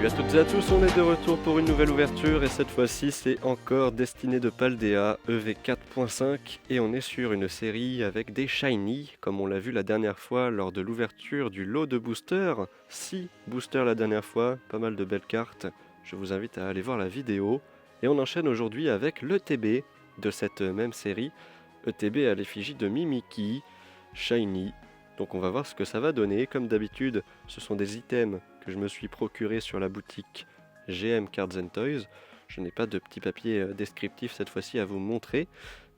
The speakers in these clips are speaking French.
Salut à toutes et à tous, on est de retour pour une nouvelle ouverture et cette fois-ci c'est encore Destinée de Paldea EV 4.5 et on est sur une série avec des shiny comme on l'a vu la dernière fois lors de l'ouverture du lot de boosters. 6 boosters la dernière fois, pas mal de belles cartes, je vous invite à aller voir la vidéo et on enchaîne aujourd'hui avec l'ETB de cette même série, ETB à l'effigie de Mimikyu, shiny. Donc on va voir ce que ça va donner. Comme d'habitude, ce sont des items que je me suis procuré sur la boutique GM Cards and Toys. Je n'ai pas de petit papier descriptif cette fois-ci à vous montrer.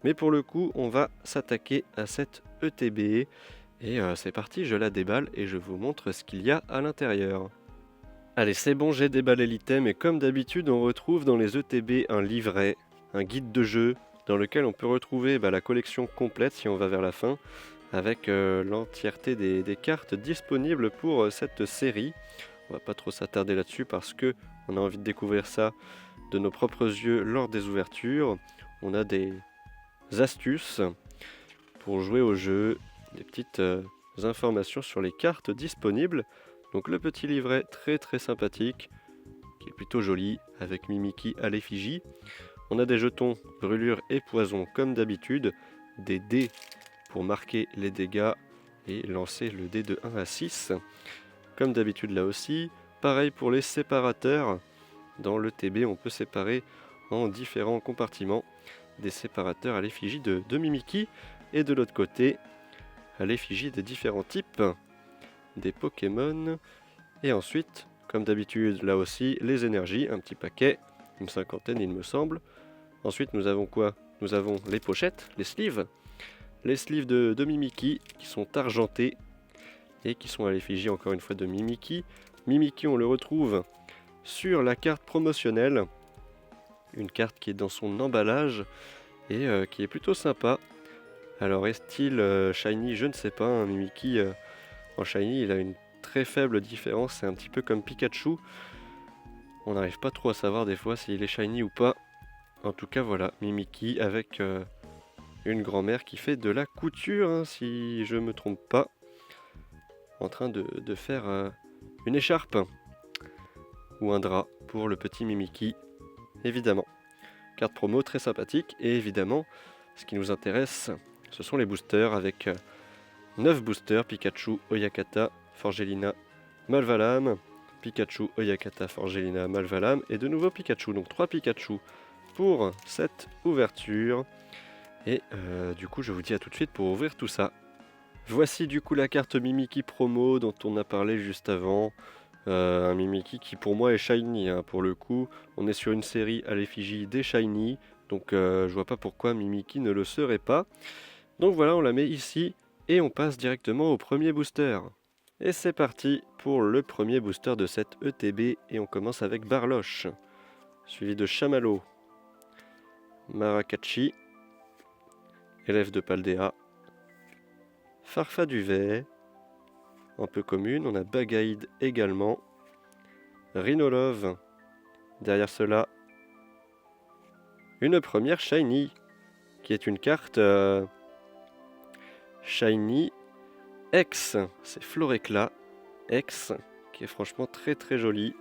Mais pour le coup, on va s'attaquer à cette ETB. Et c'est parti, je la déballe et je vous montre ce qu'il y a à l'intérieur. Allez, c'est bon, j'ai déballé l'item et comme d'habitude, on retrouve dans les ETB un livret, un guide de jeu dans lequel on peut retrouver la collection complète si on va vers la fin, avec l'entièreté des cartes disponibles pour cette série. On va pas trop s'attarder là-dessus parce que on a envie de découvrir ça de nos propres yeux lors des ouvertures. On a des astuces pour jouer au jeu, des petites informations sur les cartes disponibles. Donc le petit livret très sympathique, qui est plutôt joli, avec Mimikyu à l'effigie. On a des jetons brûlure et poison comme d'habitude, des dés pour marquer les dégâts et lancer le dé de 1 à 6. Comme d'habitude là aussi, pareil pour les séparateurs. Dans le TB, on peut séparer en différents compartiments des séparateurs à l'effigie de Mimikyu et de l'autre côté à l'effigie des différents types des Pokémon. Et ensuite, comme d'habitude là aussi, les énergies, un petit paquet, une cinquantaine il me semble. Ensuite nous avons quoi? Nous avons les pochettes, les sleeves. Les sleeves de Mimikyu qui sont argentés et qui sont à l'effigie encore une fois de Mimikyu. Mimikyu on le retrouve sur la carte promotionnelle, une carte qui est dans son emballage et qui est plutôt sympa. Alors est-il shiny? Je ne sais pas, hein. Mimikyu en shiny il a une très faible différence, c'est un petit peu comme Pikachu. On n'arrive pas trop à savoir des fois s'il est shiny ou pas. En tout cas voilà, Mimikyu avec une grand-mère qui fait de la couture, hein, si je me trompe pas, en train de faire une écharpe ou un drap pour le petit Mimikyu, évidemment. Carte promo très sympathique et évidemment, ce qui nous intéresse, ce sont les boosters avec 9 boosters, Pikachu, Oyakata, Forgelina, Malvalam, Pikachu, Oyakata, Forgelina, Malvalam et de nouveau Pikachu, donc 3 Pikachu pour cette ouverture. Et du coup je vous dis à tout de suite pour ouvrir tout ça. Voici du coup la carte Mimikyu promo dont on a parlé juste avant. Un Mimikyu qui pour moi est shiny, hein. Pour le coup on est sur une série à l'effigie des shiny, donc je vois pas pourquoi Mimikyu ne le serait pas. Donc voilà, on la met ici et on passe directement au premier booster. Et c'est parti pour le premier booster de cette ETB et on commence avec Barloche, suivi de Chamallow, Maracatchi, élève de Paldea, Farfaduvet, un peu commune, on a Bagaïd également, Rhinolove, derrière cela, une première Shiny, qui est une carte Shiny X, c'est Floréclat X, qui est franchement très jolie,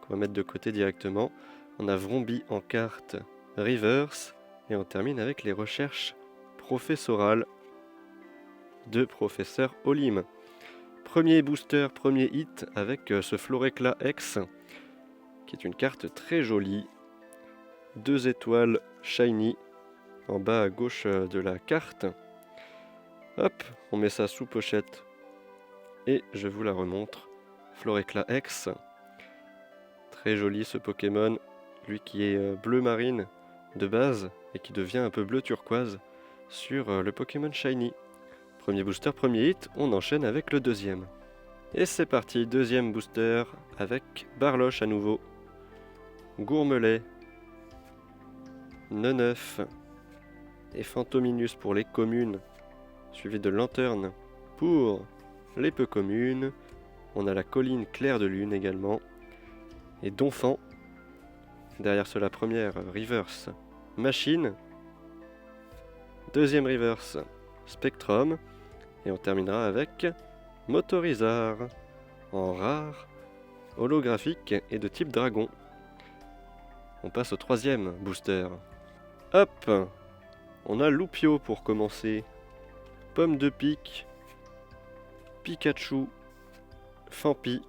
qu'on va mettre de côté directement. On a Vromby en carte Reverse, et on termine avec les recherches professorales de Professeur Olim. Premier booster, premier hit avec ce Floréclat X, qui est une carte très jolie. 2 étoiles shiny en bas à gauche de la carte. Hop, on met ça sous pochette et je vous la remontre. Floréclat X, très joli ce Pokémon, lui qui est bleu marine de base et qui devient un peu bleu turquoise sur le Pokémon shiny. Premier booster, premier hit, on enchaîne avec le deuxième. Et c'est parti, deuxième booster avec Barloche à nouveau, Gourmelet, Neneuf et Fantominus pour les communes, suivi de Lanterne pour les peu communes. On a la colline Claire de Lune également, et Donphan. Derrière cela, première reverse Machine, deuxième reverse Spectrum, et on terminera avec Motorizar en rare holographique et de type dragon. On passe au troisième booster. Hop! On a Loupio pour commencer. Pomme de pique. Pikachu. Fampi.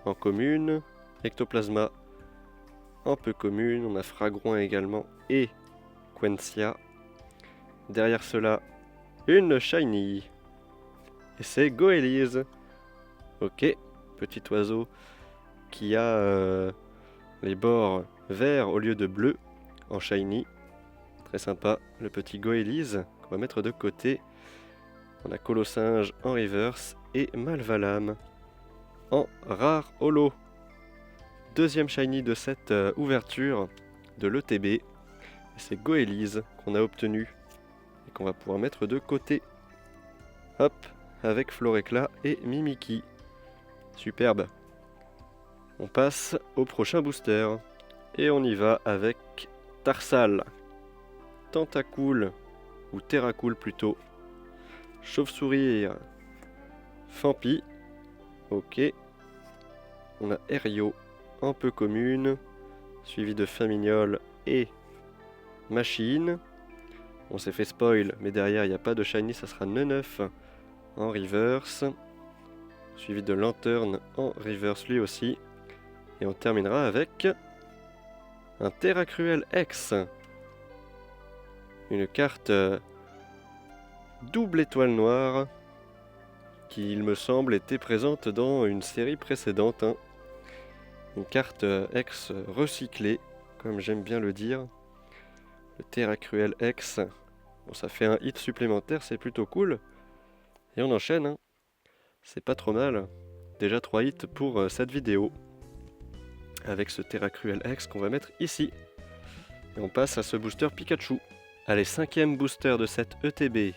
En commune. Ectoplasma. En peu commune. On a Fragouin également. Et Quentia. Derrière cela, une Shiny. Et c'est Goélise. Ok, petit oiseau qui a les bords verts au lieu de bleu en Shiny. Très sympa, le petit Goélise qu'on va mettre de côté. On a Colossinge en reverse et Malvalam en rare holo. Deuxième Shiny de cette ouverture de l'ETB. C'est Goélise qu'on a obtenu et qu'on va pouvoir mettre de côté. Hop, avec Floréclat et Mimikyu. Superbe. On passe au prochain booster. Et on y va avec Tarsal. Tentacool, ou Terracool plutôt. Chauve-sourire. Fampi. Ok. On a Erio en peu commune. Suivi de Famignol et Machine. On s'est fait spoil, mais derrière il n'y a pas de Shiny, ça sera Neneuf en reverse. Suivi de Lanterne en reverse lui aussi. Et on terminera avec un Terracruel X. Une carte double étoile noire qui, il me semble, était présente dans une série précédente. Une carte X recyclée, comme j'aime bien le dire. Le Terracruel X. Bon, ça fait un hit supplémentaire, c'est plutôt cool. Et on enchaîne. C'est pas trop mal. Déjà 3 hits pour cette vidéo. Avec ce Terracruel X qu'on va mettre ici. Et on passe à ce booster Pikachu. Allez, 5e booster de cette ETB.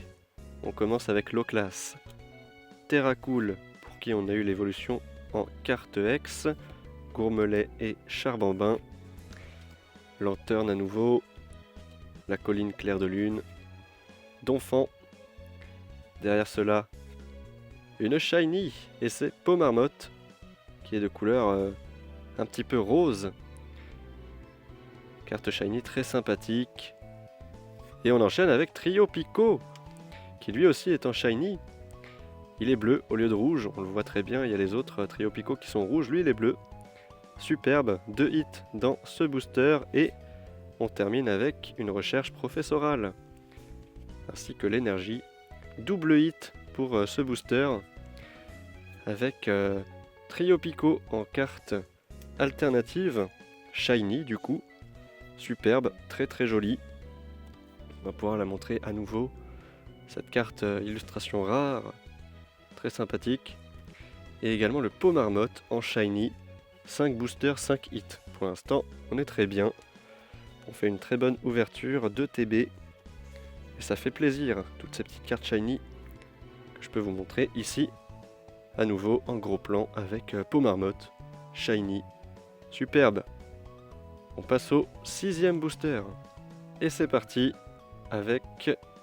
On commence avec low class. Terracool, pour qui on a eu l'évolution en carte X. Gourmelet et Charbambin. Lanterne à nouveau. La colline claire de lune. Donphan. Derrière cela, une Shiny. Et c'est Pomarmotte, qui est de couleur un petit peu rose. Carte Shiny très sympathique. Et on enchaîne avec Trio Pico, qui lui aussi est en Shiny. Il est bleu au lieu de rouge, on le voit très bien, il y a les autres Trio Pico qui sont rouges, lui il est bleu. Superbe, 2 hits dans ce booster et on termine avec une recherche professorale. Ainsi que l'énergie. Double hit pour ce booster avec Trio Pico en carte alternative, Shiny du coup. Superbe, très très jolie. On va pouvoir la montrer à nouveau. Cette carte illustration rare, très sympathique. Et également le Pomarmotte en Shiny. 5 boosters, 5 hits. Pour l'instant, on est très bien. On fait une très bonne ouverture de TB. Et ça fait plaisir, toutes ces petites cartes Shiny que je peux vous montrer ici. À nouveau en gros plan avec Pomarmotte, Shiny. Superbe. On passe au 6e booster. Et c'est parti avec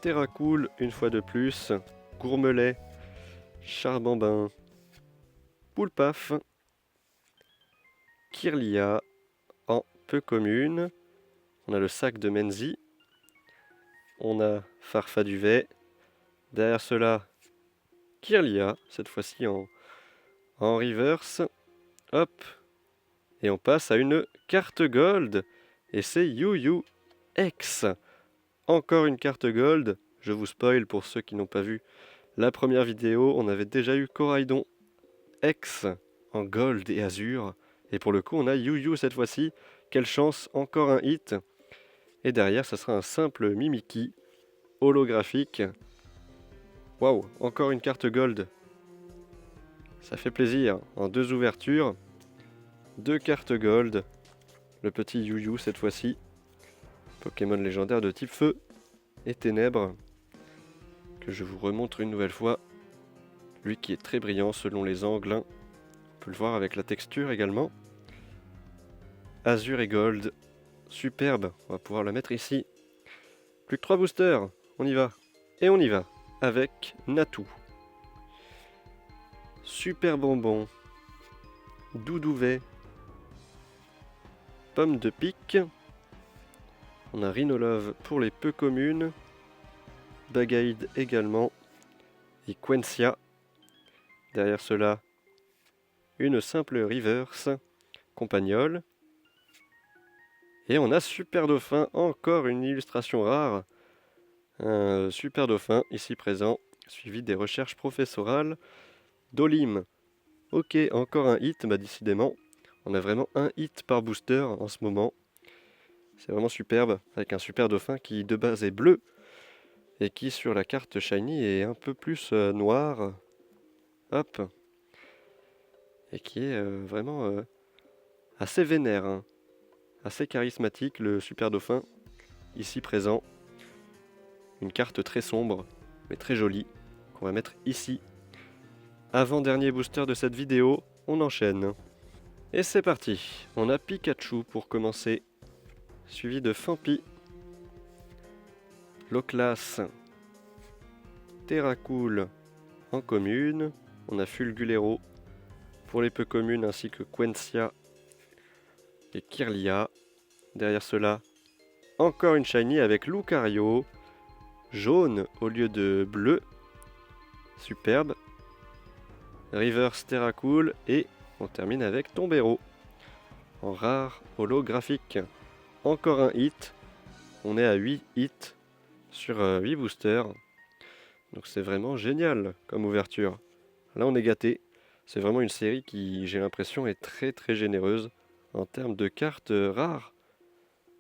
Terracool une fois de plus, Gourmelet, Charbambin, Poulpaf, Kirlia en peu commune. On a le sac de Menzi. On a Farfaduvet. Derrière cela, Kirlia, cette fois-ci en reverse. Hop. Et on passe à une carte gold. Et c'est Yu X. Encore une carte gold. Je vous spoil pour ceux qui n'ont pas vu la première vidéo. On avait déjà eu Coraidon X en gold et azur. Et pour le coup, on a Yu cette fois-ci. Quelle chance, encore un hit. Et derrière, ça sera un simple Mimikyu holographique. Waouh, encore une carte gold. Ça fait plaisir. En 2 ouvertures, 2 cartes gold. Le petit Yu cette fois-ci. Pokémon légendaire de type feu et ténèbres. Que je vous remontre une nouvelle fois. Lui qui est très brillant selon les angles. On peut le voir avec la texture également. Azur et gold. Superbe. On va pouvoir la mettre ici. Plus que 3 boosters. On y va. Et on y va. Avec Natu. Super bonbon. Doudouvet, Pomme de pique. On a Rhinolove pour les peu communes, Bagaïde également, et Quencia. Derrière cela, une simple reverse, Compagnole. Et on a Super Dauphin, encore une illustration rare. Un Super Dauphin ici présent, suivi des recherches professorales d'Olim. Ok, encore un hit, bah décidément. On a vraiment un hit par booster en ce moment. C'est vraiment superbe, avec un Super Dauphin qui de base est bleu, et qui sur la carte Shiny est un peu plus noir. Hop. Et qui est vraiment assez vénère, hein. Assez charismatique, le Super Dauphin, ici présent. Une carte très sombre, mais très jolie, qu'on va mettre ici. Avant-dernier booster de cette vidéo, on enchaîne. Et c'est parti, on a Pikachu pour commencer, suivi de Fampi, Loclas, Terracool en commune, on a Fulgulero pour les peu communes ainsi que Quencia et Kirlia. Derrière cela, encore une shiny avec Lucario, jaune au lieu de bleu, superbe. Reverse Terracool et on termine avec Tombero en rare holographique. Encore un hit, on est à 8 hits sur 8 boosters, donc c'est vraiment génial comme ouverture. Là on est gâté, c'est vraiment une série qui j'ai l'impression est très très généreuse en termes de cartes rares,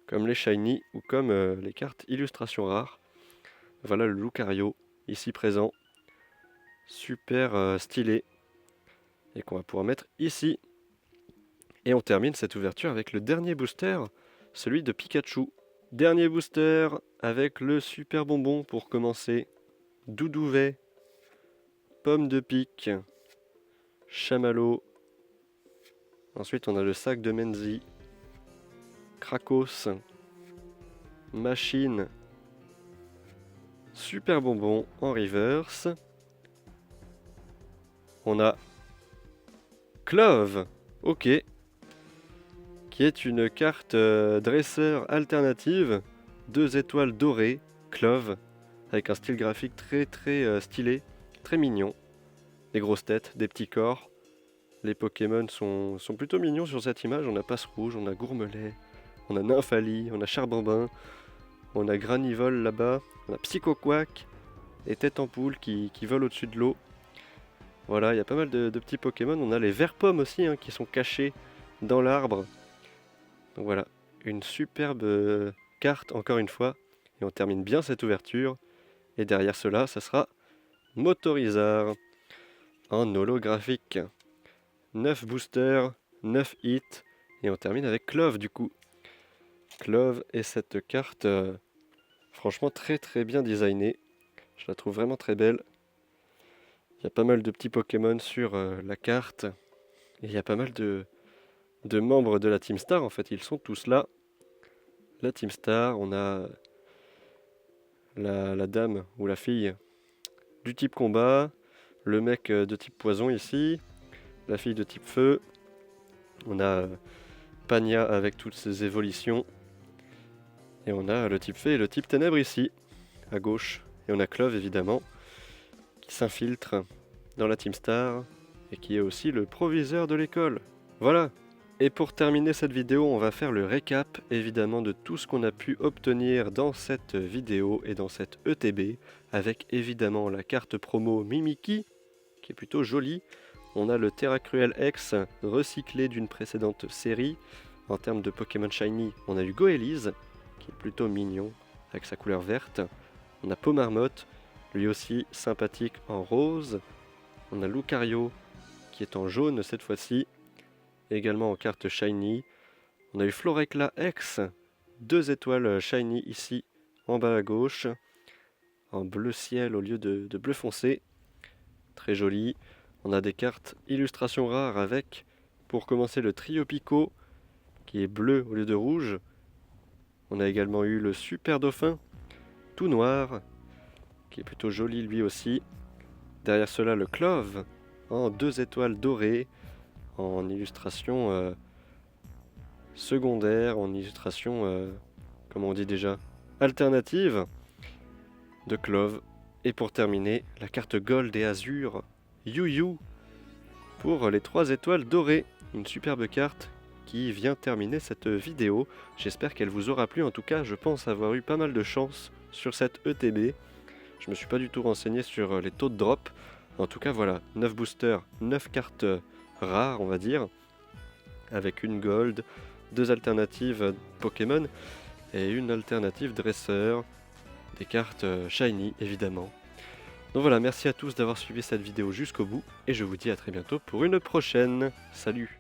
comme les shiny ou comme les cartes illustrations rares. Voilà le Lucario ici présent, super stylé, et qu'on va pouvoir mettre ici. Et on termine cette ouverture avec le dernier booster, celui de Pikachu. Dernier booster avec le super bonbon pour commencer. Doudouvet, Pomme de pique, Chamallow. Ensuite on a le sac de Menzi, Krakos, Machine, super bonbon en reverse. On a Clove, ok, qui est une carte dresseur alternative, 2 étoiles dorées, Clove, avec un style graphique très très stylé, très mignon. Des grosses têtes, des petits corps. Les Pokémon sont plutôt mignons sur cette image. On a Passe-Rouge, on a Gourmelet, on a Nymphali, on a Charbambin, on a Granivol là-bas, on a Psychoquack et Tête en Poule qui volent au-dessus de l'eau. Voilà, il y a pas mal de petits Pokémon. On a les Verpommes aussi hein, qui sont cachés dans l'arbre. Donc voilà, une superbe carte encore une fois. Et on termine bien cette ouverture. Et derrière cela, ça sera Motorizard en holographique. 9 boosters, 9 hits. Et on termine avec Clove du coup. Clove et cette carte franchement très très bien designée. Je la trouve vraiment très belle. Il y a pas mal de petits Pokémon sur la carte. Et il y a pas mal de membres de la Team Star en fait. Ils sont tous là. La Team Star, on a la dame ou la fille du type combat. Le mec de type poison ici. La fille de type feu. On a Pania avec toutes ses évolutions. Et on a le type fée et le type ténèbres ici, à gauche. Et on a Clove évidemment, qui s'infiltre dans la Team Star et qui est aussi le proviseur de l'école. Voilà. Et pour terminer cette vidéo, on va faire le récap évidemment de tout ce qu'on a pu obtenir dans cette vidéo et dans cette ETB, avec évidemment la carte promo Mimikyu, qui est plutôt jolie. On a le Terracruel X recyclé d'une précédente série. En termes de Pokémon Shiny, on a eu Goélise, qui est plutôt mignon, avec sa couleur verte. On a Pomarmotte, lui aussi sympathique en rose. On a Lucario, qui est en jaune cette fois-ci, également en carte Shiny. On a eu Florecla X, 2 étoiles Shiny ici, en bas à gauche, en bleu ciel au lieu de bleu foncé. Très joli. On a des cartes illustrations rares avec, pour commencer, le Trio Pico, qui est bleu au lieu de rouge. On a également eu le Super Dauphin, tout noir, qui est plutôt joli lui aussi. Derrière cela, le Clove, en 2 étoiles dorées, en illustration secondaire, en illustration, comment on dit déjà, alternative de Clove. Et pour terminer, la carte Gold et Azur, You You, pour les 3 étoiles dorées. Une superbe carte qui vient terminer cette vidéo. J'espère qu'elle vous aura plu. En tout cas, je pense avoir eu pas mal de chance sur cette ETB. Je me suis pas du tout renseigné sur les taux de drop. En tout cas, voilà, 9 boosters, 9 cartes rares, on va dire, avec une Gold, 2 alternatives Pokémon et une alternative Dresseur, des cartes Shiny évidemment. Donc voilà, merci à tous d'avoir suivi cette vidéo jusqu'au bout et je vous dis à très bientôt pour une prochaine. Salut!